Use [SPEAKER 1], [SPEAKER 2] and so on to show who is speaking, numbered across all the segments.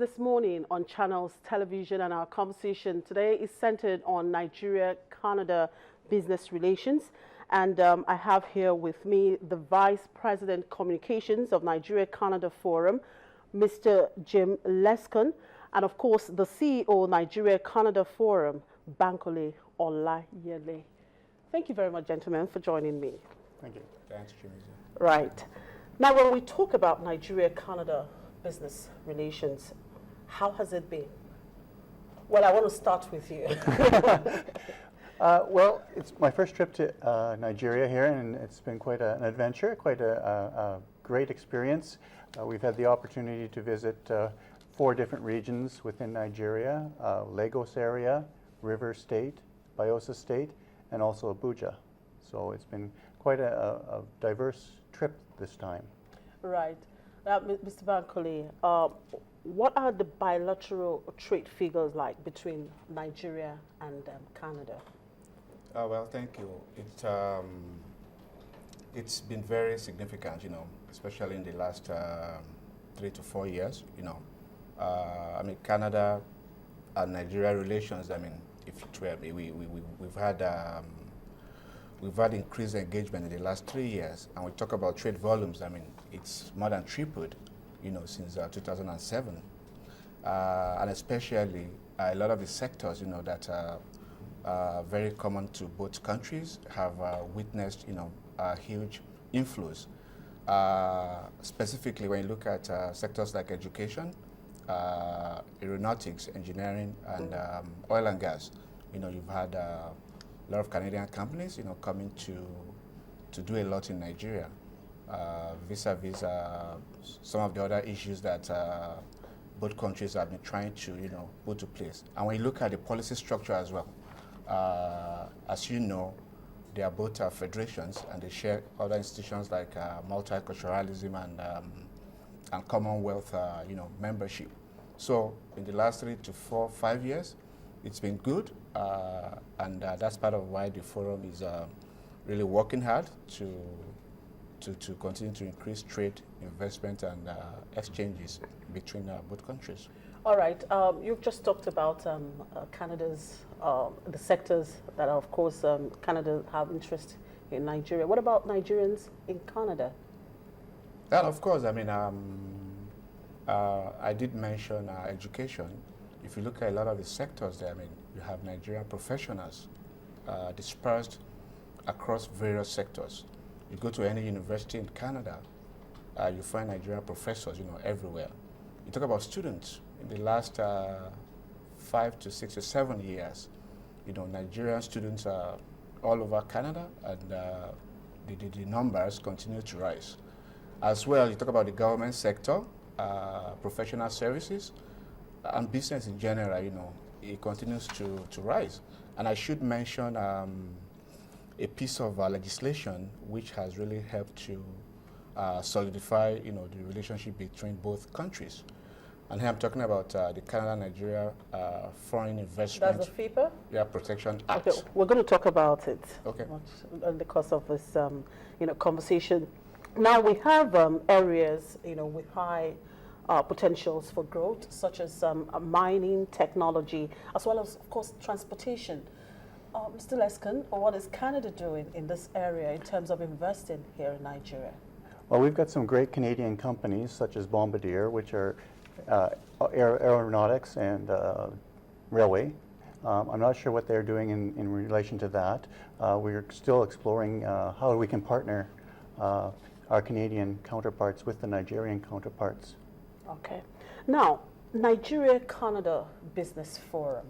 [SPEAKER 1] this morning on Channels Television, and our conversation today is centered on Nigeria-Canada business relations. And I have here with me the Vice President Communications of Nigeria-Canada Forum, Mr. Jim Lescon, and of course the CEO Nigeria-Canada Forum, Bankole Olayele. Thank you very much, gentlemen, for joining me.
[SPEAKER 2] Thank you. Thanks, Jimmy.
[SPEAKER 1] Right. Now, when we talk about Nigeria-Canada business relations, how has it been? Well, I want to start with you.
[SPEAKER 2] Well, it's my first trip to Nigeria here, and it's been quite an adventure, quite a great experience. We've had the opportunity to visit 4 different regions within Nigeria, Lagos area, River State, Bayelsa State, and also Abuja. So it's been quite a diverse trip this time.
[SPEAKER 1] Right. Mr. Bankole, what are the bilateral trade figures like between Nigeria and Canada?
[SPEAKER 3] Well, thank you. It's been very significant, especially in the last 3 to 4 years. Canada and Nigeria relations. We've had increased engagement in the last 3 years, and we talk about trade volumes. It's more than tripled, since 2007, and especially a lot of the sectors, that are very common to both countries have witnessed, huge inflows. Specifically, when you look at sectors like education, aeronautics, engineering, and oil and gas, you've had a lot of Canadian companies, coming to do a lot in Nigeria, vis-a-vis some of the other issues that both countries have been trying to, put to place. And when you look at the policy structure as well, as you know, they are both federations, and they share other institutions like multiculturalism and Commonwealth, membership. So in the last 3 to 4, 5 years, it's been good, and that's part of why the forum is really working hard to continue to increase trade, investment, and exchanges between both countries.
[SPEAKER 1] All right. You've just talked about Canada's, the sectors that are, of course, Canada have interest in Nigeria. What about Nigerians in Canada?
[SPEAKER 3] Well, of course. I did mention education. If you look at a lot of the sectors there, you have Nigerian professionals dispersed across various sectors. You go to any university in Canada, you find Nigerian professors, everywhere. You talk about students. In the last 5 to 6 or 7 years, Nigerian students are all over Canada, and the numbers continue to rise. As well, you talk about the government sector, professional services, and business in general, it continues to rise. And I should mention a piece of legislation which has really helped to solidify, the relationship between both countries. And here I'm talking about the Canada-Nigeria Foreign Investment.
[SPEAKER 1] That's the FIPA?
[SPEAKER 3] Yeah, Protection Act.
[SPEAKER 1] Okay, we're going to talk about it.
[SPEAKER 3] Okay.
[SPEAKER 1] In the course of this, conversation. Now we have areas, with high potentials for growth, such as mining, technology, as well as, of course, transportation. Mr. Lescon, what is Canada doing in this area in terms of investing here in Nigeria?
[SPEAKER 2] Well, we've got some great Canadian companies such as Bombardier, which are aeronautics and railway. I'm not sure what they're doing in relation to that. We're still exploring how we can partner our Canadian counterparts with the Nigerian counterparts.
[SPEAKER 1] Okay. Now, Nigeria-Canada Business Forum.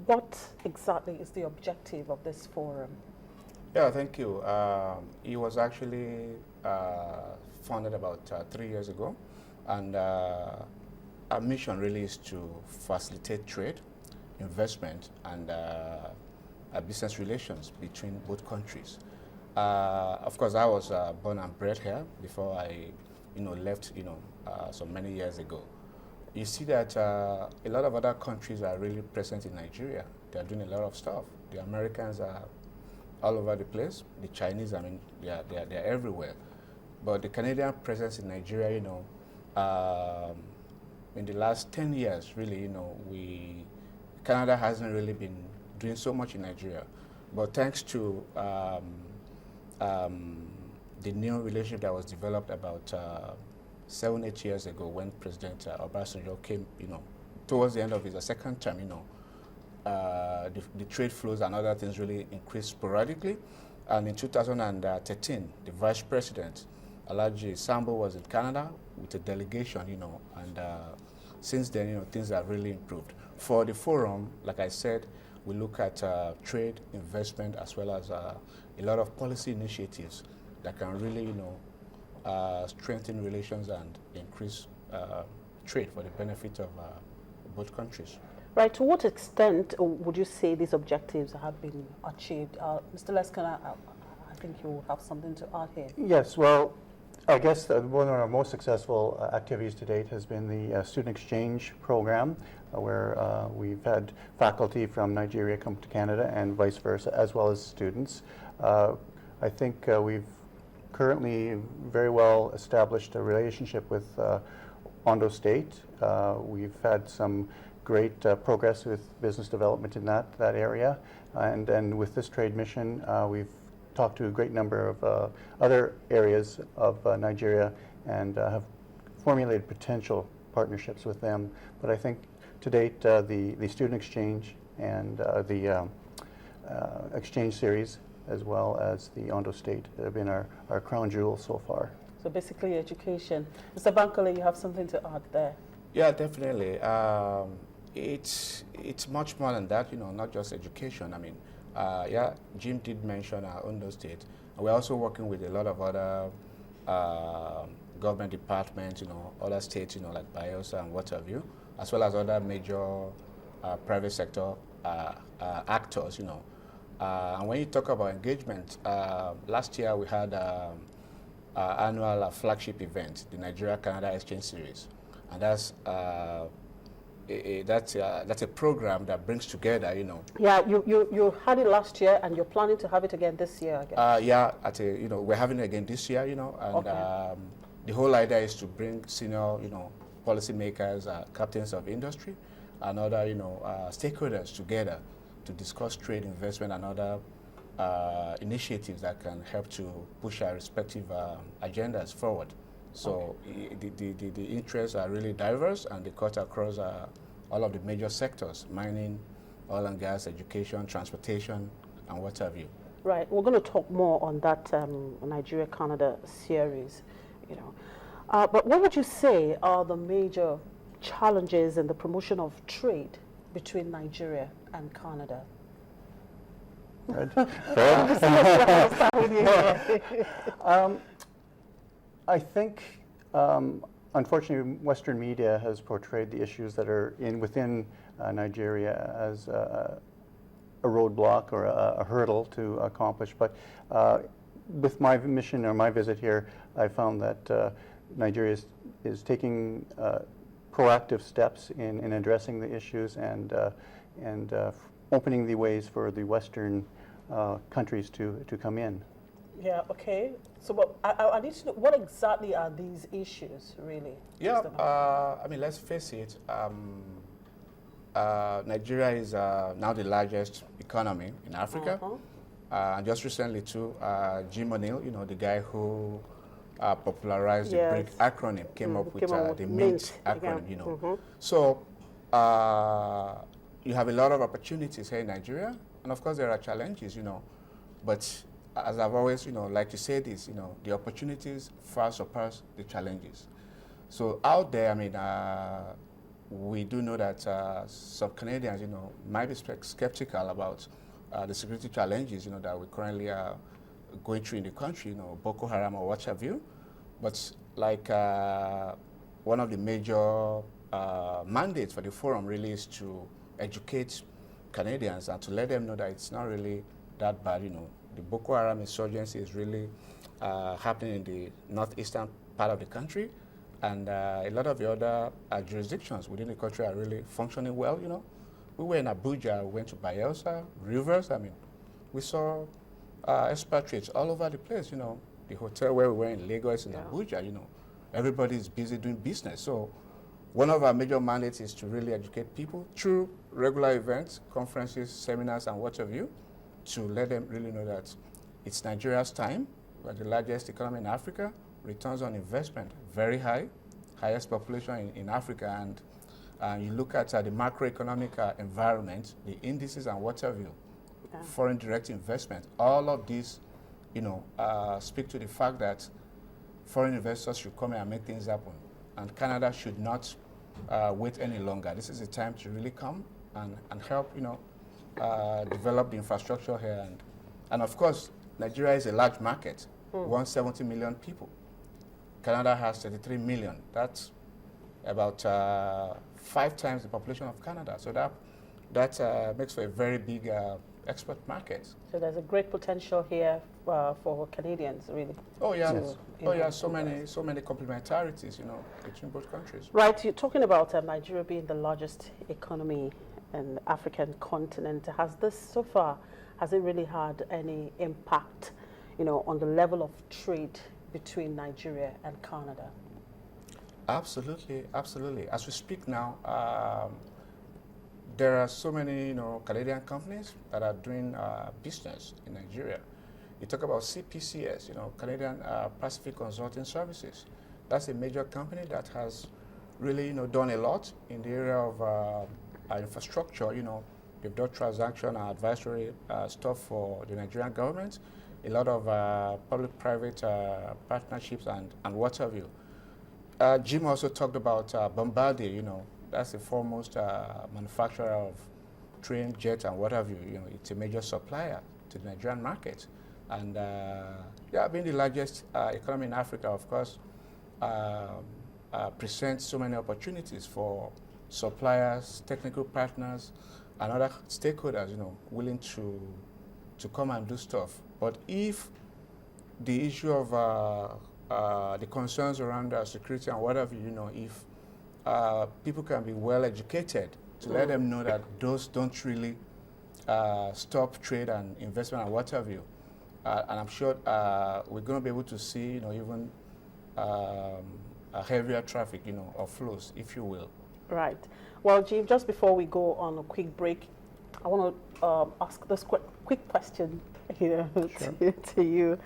[SPEAKER 1] What exactly is the objective of this forum?
[SPEAKER 3] Yeah, thank you. It was actually founded about 3 years ago, and our mission really is to facilitate trade, investment, and business relations between both countries. Of course, I was born and bred here before I, left, so many years ago. You see that a lot of other countries are really present in Nigeria. They are doing a lot of stuff. The Americans are all over the place. The Chinese, they are everywhere. But the Canadian presence in Nigeria, in the last 10 years, really, Canada hasn't really been doing so much in Nigeria. But thanks to the new relationship that was developed about 7-8 years ago when President Obasanjo came, towards the end of his second term, the trade flows and other things really increased sporadically. And in 2013, the Vice President, Alhaji Sambo, was in Canada with a delegation, and since then, things have really improved. For the forum, like I said, we look at trade, investment, as well as a lot of policy initiatives that can really, strengthen relations and increase trade for the benefit of both countries.
[SPEAKER 1] Right. To what extent would you say these objectives have been achieved? Mr. Leskin, I think you have something to add here.
[SPEAKER 2] Yes. Well, I guess one of our most successful activities to date has been the student exchange program, where we've had faculty from Nigeria come to Canada and vice versa, as well as students. I think we've currently very well established a relationship with Ondo State. We've had some great progress with business development in that area, and then with this trade mission, we've talked to a great number of other areas of Nigeria and have formulated potential partnerships with them. But I think to date, the student exchange and the exchange series, as well as the Ondo State, have been our crown jewels so far.
[SPEAKER 1] So basically education. Mr. Bankole, you have something to add there?
[SPEAKER 3] Yeah, definitely. It's much more than that, not just education. I mean, yeah, Jim did mention Ondo State. We're also working with a lot of other government departments, other states, like Bayelsa and what have you, as well as other major private sector actors, And when you talk about engagement, last year we had annual flagship event, the Nigeria-Canada Exchange Series, and that's a program that brings together,
[SPEAKER 1] Yeah, you had it last year, and you're planning to have it again this year, I guess.
[SPEAKER 3] Yeah, we're having it again this year, and
[SPEAKER 1] Okay.
[SPEAKER 3] The whole idea is to bring senior, policymakers, captains of industry, and other, stakeholders together to discuss trade, investment, and other initiatives that can help to push our respective agendas forward. So okay. The interests are really diverse, and they cut across all of the major sectors: mining, oil and gas, education, transportation, and what have you.
[SPEAKER 1] Right. We're going to talk more on that Nigeria-Canada series, But what would you say are the major challenges in the promotion of trade between Nigeria and Canada?
[SPEAKER 2] Right. I think, unfortunately, Western media has portrayed the issues that are within Nigeria as a roadblock or a hurdle to accomplish. But with my mission or my visit here, I found that Nigeria is taking proactive steps in addressing the issues and opening the ways for the Western countries to come in.
[SPEAKER 1] Yeah, okay. So but I need to know, what exactly are these issues, really?
[SPEAKER 3] Yeah, I mean, let's face it. Nigeria is now the largest economy in Africa. And just recently, too, Jim O'Neill, the guy who popularized the BRIC acronym, came up with the MINT acronym, So you have a lot of opportunities here in Nigeria. And of course, there are challenges, But as I've always, like to say this, the opportunities far surpass the challenges. So out there, I mean, we do know that some Canadians, might be skeptical about the security challenges, that we currently are going through in the country, Boko Haram or what have you. But like one of the major mandates for the forum really is to educate Canadians and to let them know that it's not really that bad, The Boko Haram insurgency is really happening in the northeastern part of the country, and a lot of the other jurisdictions within the country are really functioning well, We were in Abuja, we went to Bayelsa, Rivers, I mean, we saw expatriates all over the place, The hotel where we were in Lagos and Abuja, everybody is busy doing business. So one of our major mandates is to really educate people through regular events, conferences, seminars, and what have you, to let them really know that it's Nigeria's time. We're the largest economy in Africa. Returns on investment, very high, highest population in Africa. And you look at the macroeconomic environment, the indices and what have you, foreign direct investment, all of these, speak to the fact that foreign investors should come here and make things happen. And Canada should not wait any longer. This is the time to really come and help, develop the infrastructure here. And of course, Nigeria is a large market, 170 million people. Canada has 33 million. That's about 5 times the population of Canada. So that makes for a very big export market.
[SPEAKER 1] So there's a great potential here for Canadians, really.
[SPEAKER 3] Oh yeah, so many complementarities, between both countries.
[SPEAKER 1] Right, you're talking about Nigeria being the largest economy in the African continent. Has it really had any impact, on the level of trade between Nigeria and Canada?
[SPEAKER 3] Absolutely, absolutely. As we speak now, there are so many, Canadian companies that are doing business in Nigeria. You talk about CPCS, Canadian Pacific Consulting Services. That's a major company that has really, done a lot in the area of infrastructure. They've done transaction and advisory stuff for the Nigerian government, a lot of public-private partnerships and what have you. Jim also talked about Bombardier, that's the foremost manufacturer of train, jet, and what have you. It's a major supplier to the Nigerian market. And being the largest economy in Africa, of course, presents so many opportunities for suppliers, technical partners, and other stakeholders, willing to come and do stuff. But if the issue of the concerns around security and whatever, if people can be well educated to let them know that those don't really stop trade and investment and what have you. And I'm sure we're going to be able to see, even a heavier traffic, or flows, if you will. Right.
[SPEAKER 1] Well, Jim, just before we go on a quick break, I want to ask this quick question here to you.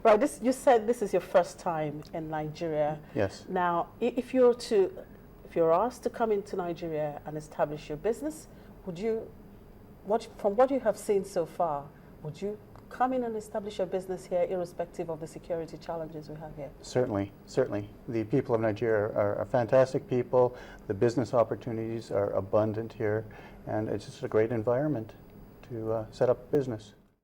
[SPEAKER 1] Right, you said this is your first time in Nigeria.
[SPEAKER 2] Yes.
[SPEAKER 1] Now, if you're asked to come into Nigeria and establish your business, from what you have seen so far, would you come in and establish your business here, irrespective of the security challenges we have here?
[SPEAKER 2] Certainly, certainly. The people of Nigeria are fantastic people. The business opportunities are abundant here, and it's just a great environment to set up business.